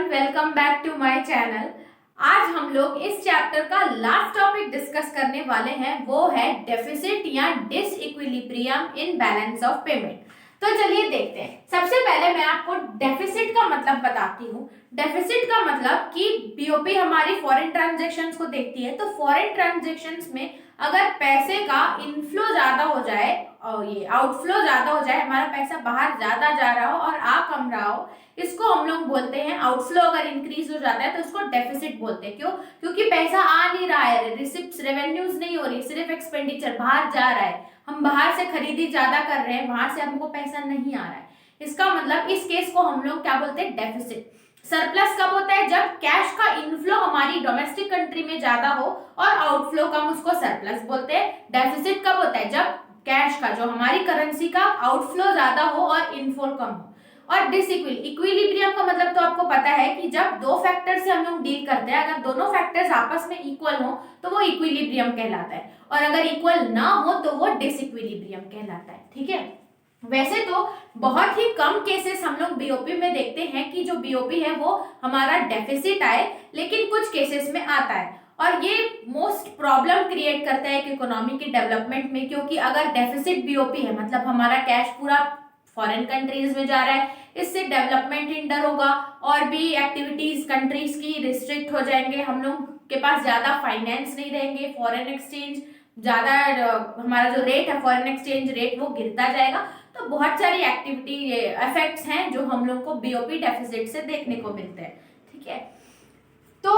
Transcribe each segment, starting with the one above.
Everyone, welcome back to my channel. आज हम लोग इस चैप्टर का लास्ट टॉपिक डिस्कस करने वाले हैं, वो है डेफिसिट या disequilibrium in balance of payment. तो चलिए देखते हैं। सबसे पहले मैं आपको डेफिसिट का मतलब बताती हूँ। डेफिसिट का मतलब कि बीओपी हमारी फॉरेन ट्रांजैक्शंस को देखती है, तो फॉरेन ट्रांजैक्शंस में अगर पैसे का इनफ्लो ज्यादा हो जाए और ये आउटफ्लो ज्यादा हो जाए, हमारा पैसा बाहर ज्यादा जा रहा हो और आ कम रहा हो, इसको हम लोग बोलते हैं आउटफ्लो। अगर इंक्रीज हो जाता है तो इसको डेफिसिट बोलते हैं। क्यों? क्योंकि पैसा आ नहीं रहा है, रिसिप्ट्स रेवेन्यूज नहीं हो रही, सिर्फ एक्सपेंडिचर बाहर जा रहा है, हम बाहर से खरीदी ज्यादा कर रहे हैं, वहां से हमको पैसा नहीं आ रहा है। इसका मतलब इस केस को हम लोग क्या बोलते हैं? डेफिसिट। सरप्लस कब होता है? जब कैश का इनफ्लो हमारी डोमेस्टिक कंट्री में ज्यादा हो और आउटफ्लो कम, उसको सरप्लस बोलते हैं। डेफिसिट कब होता है? जब कैश का, जो हमारी करेंसी का आउटफ्लो ज्यादा हो और इनफ्लो कम हो। और इक्विलिब्रियम का मतलब तो आपको पता है कि जब दो फैक्टर से हम लोग डील करते हैं, अगर दोनों फैक्टर्स आपस में इक्वल हो तो वो इक्विलिब्रियम कहलाता है, और अगर इक्वल ना हो तो वो डिसइक्विलिब्रियम कहलाता है। ठीक है। वैसे तो बहुत ही कम केसेस हम लोग बीओपी में देखते हैं कि जो बीओपी है वो हमारा डेफिसिट आए, लेकिन कुछ केसेस में आता है, और ये मोस्ट प्रॉब्लम क्रिएट करता है एक इकोनॉमी के डेवलपमेंट में। क्योंकि अगर डेफिसिट बीओपी है मतलब हमारा कैश पूरा फॉरेन कंट्रीज में जा रहा है, इससे डेवलपमेंट हिंडर होगा और भी एक्टिविटीज कंट्रीज की रिस्ट्रिक्ट हो जाएंगे, हम लोग के पास ज्यादा फाइनेंस नहीं रहेंगे, फॉरेन एक्सचेंज ज्यादा, हमारा जो रेट है फॉरेन एक्सचेंज रेट वो गिरता जाएगा। तो बहुत सारी एक्टिविटी इफेक्ट्स हैं जो हम लोग को बीओपी डेफिसिट से देखने को मिलते हैं। ठीक है, तो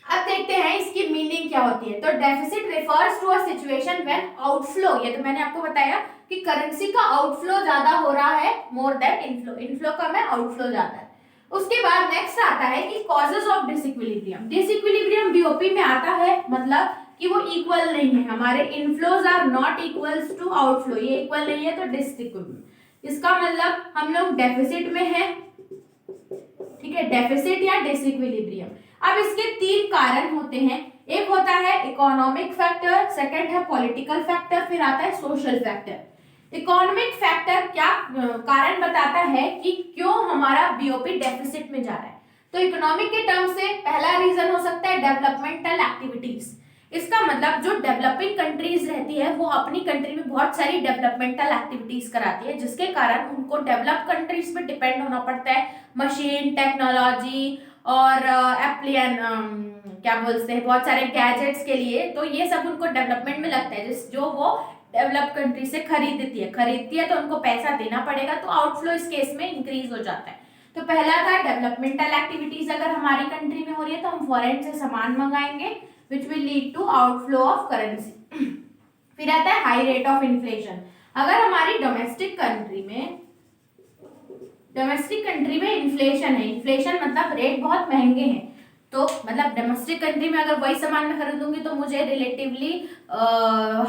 अब देखते हैं इसकी मीनिंग क्या होती है। तो deficit refers to a situation when outflow, ये तो मैंने आपको बताया कि करेंसी का आउटफ्लो ज्यादा हो रहा है मोर देन इनफ्लो, इनफ्लो कम है आउटफ्लो ज्यादा है। उसके बाद नेक्स्ट आता है कि causes of disequilibrium. Disequilibrium BOP में आता है मतलब कि वो इक्वल नहीं है, हमारे inflows are not equals to outflow, ये इक्वल नहीं है तो डिसइक्विलिब्रियम। इसका मतलब हम लोग डेफिसिट में है। ठीक है, डेफिसिट या डिसइक्विलिब्रियम। अब इसके तीन कारण होते हैं। एक होता है इकोनॉमिक फैक्टर, सेकंड है पॉलिटिकल फैक्टर, फिर आता है सोशल फैक्टर। इकोनॉमिक फैक्टर क्या कारण बताता है कि क्यों हमारा बीओपी डेफिसिट में जा रहा है। तो इकोनॉमिक के टर्म से पहला रीजन हो सकता है डेवलपमेंटल एक्टिविटीज। इसका मतलब जो डेवलपिंग कंट्रीज रहती है वो अपनी कंट्री में बहुत सारी डेवलपमेंटल एक्टिविटीज कराती है, जिसके कारण उनको डेवलप कंट्रीज पे डिपेंड होना पड़ता है मशीन टेक्नोलॉजी और एप्लियन क्या बोलते हैं बहुत सारे गैजेट्स के लिए। तो ये सब उनको डेवलपमेंट में लगता है, जो वो डेवलप कंट्री से खरीदती है तो उनको पैसा देना पड़ेगा, तो आउटफ्लो इस केस में इंक्रीज हो जाता है। तो पहला था डेवलपमेंटल एक्टिविटीज, अगर हमारी कंट्री में हो रही है तो हम फॉरेन से सामान मंगाएंगे which will lead to outflow of currency। फिर आता है हाई रेट ऑफ इन्फ्लेशन। अगर हमारी डोमेस्टिक कंट्री में इन्फ्लेशन है, इन्फ्लेशन मतलब रेट बहुत महंगे हैं, तो मतलब डोमेस्टिक कंट्री में अगर वही सामान मैं खरीदूंगी तो मुझे रिलेटिवली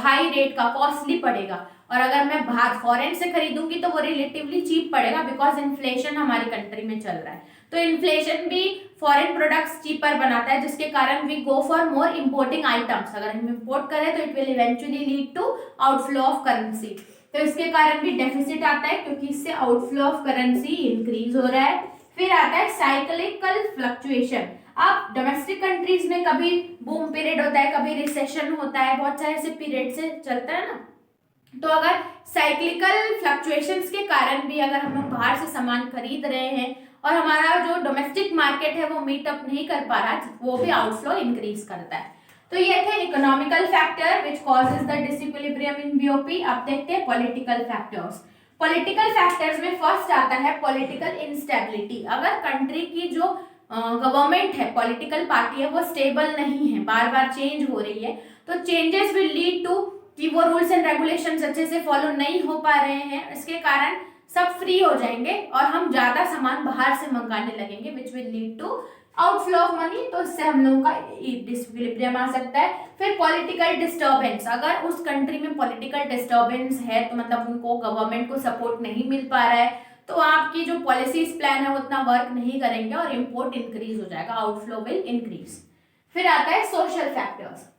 हाई रेट का कॉस्टली पड़ेगा, और अगर मैं बाहर फॉरेन से खरीदूंगी तो वो रिलेटिवली चीप पड़ेगा, बिकॉज इन्फ्लेशन हमारी कंट्री में चल रहा है। तो इन्फ्लेशन भी फॉरेन प्रोडक्ट्स चीपर बनाता है, जिसके कारण we go for more importing items. अगर हम इंपोर्ट करें तो it will eventually lead to outflow of currency, तो इसके कारण भी डेफिसिट आता है क्योंकि इससे आउटफ्लो ऑफ करेंसी इंक्रीज हो रहा है। फिर आता है साइक्लिकल फ्लक्चुएशन। अब डोमेस्टिक कंट्रीज में कभी बूम पीरियड होता है, कभी रिसेशन होता है, बहुत सारे ऐसे पीरियड से चलता है ना। तो अगर साइक्लिकल फ्लक्चुएशंस के कारण भी अगर हम लोग बाहर से सामान खरीद रहे हैं और हमारा जो डोमेस्टिक मार्केट है वो मीट अप नहीं कर पा रहा, वो भी आउटफ्लो इंक्रीज करता है। तो ये थे economical factor which causes the disequilibrium in BOP. अब देखते हैं पॉलिटिकल फैक्टर्स। पॉलिटिकल फैक्टर्स में फर्स्ट आता है पॉलिटिकल इंस्टेबिलिटी। अगर कंट्री की जो गवर्नमेंट है, पॉलिटिकल पार्टी है, वो स्टेबल नहीं है, बार बार चेंज हो रही है, तो चेंजेस विल लीड टू कि वो रूल्स एंड रेगुलेशंस अच्छे से फॉलो नहीं हो पा रहे हैं, इसके कारण सब फ्री हो जाएंगे और हम ज्यादा सामान बाहर से मंगाने लगेंगे, which will lead to outflow of money. तो इससे हम लोगों का डिसइक्विलिब्रियम आ सकता है। फिर पॉलिटिकल डिस्टर्बेंस, अगर उस कंट्री में पॉलिटिकल डिस्टर्बेंस है तो मतलब उनको गवर्नमेंट को सपोर्ट नहीं मिल पा रहा है, तो आपकी जो पॉलिसीज प्लान है वो उतना वर्क नहीं करेंगे और इंपोर्ट इंक्रीज हो जाएगा, आउटफ्लो विल इंक्रीज। फिर आता है सोशल फैक्टर्स।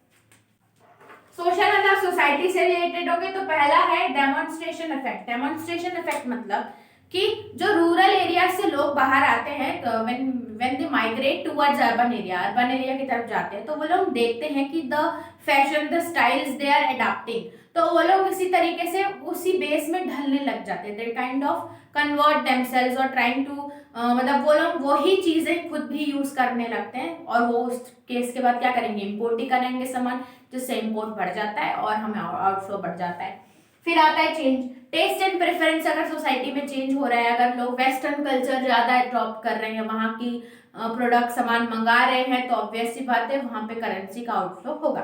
सोशल मतलब सोसाइटी से रिलेटेड हो गए, तो पहला है डेमोन्स्ट्रेशन इफेक्ट। डेमोन्स्ट्रेशन इफेक्ट मतलब कि जो रूरल एरिया से लोग बाहर आते हैं, when they migrate towards urban area की तरफ जाते हैं, तो वो लोग देखते हैं कि the fashion, the styles they are adopting, तो वो लोग इसी तरीके से उसी बेस में ढलने लग जाते हैं। They kind of convert themselves और ट्राइंग टू, मतलब वो लोग वही चीजें खुद भी यूज करने लगते हैं, और वो उस केस के बाद क्या करेंगे, इम्पोर्ट ही करेंगे सामान, जिससे इम्पोर्ट बढ़ जाता है और हमें आउटफ्लो बढ़ जाता है। फिर आता है चेंज, टेस्ट एंड प्रेफरेंस। अगर सोसाइटी में चेंज हो रहा है, अगर लोग वेस्टर्न कल्चर ज्यादा अडॉप्ट कर रहे हैं, वहां की प्रोडक्ट सामान मंगा रहे हैं, तो ऑब्वियस सी बात है वहां पे करेंसी का आउटफ्लो होगा।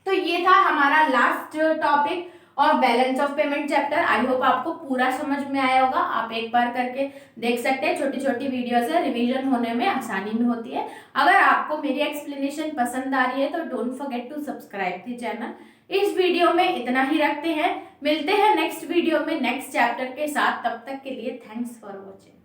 तो ये था हमारा लास्ट टॉपिक और balance of payment chapter. I hope आपको पूरा समझ में आया होगा। आप एक बार करके देख सकते हैं, छोटी छोटी वीडियोस है, रिवीजन होने में आसानी में होती है। अगर आपको मेरी एक्सप्लेनेशन पसंद आ रही है तो don't forget to subscribe the channel. इस वीडियो में इतना ही रखते हैं, मिलते हैं नेक्स्ट वीडियो में नेक्स्ट चैप्टर के साथ। तब तक के लिए थैंक्स फॉर वॉचिंग।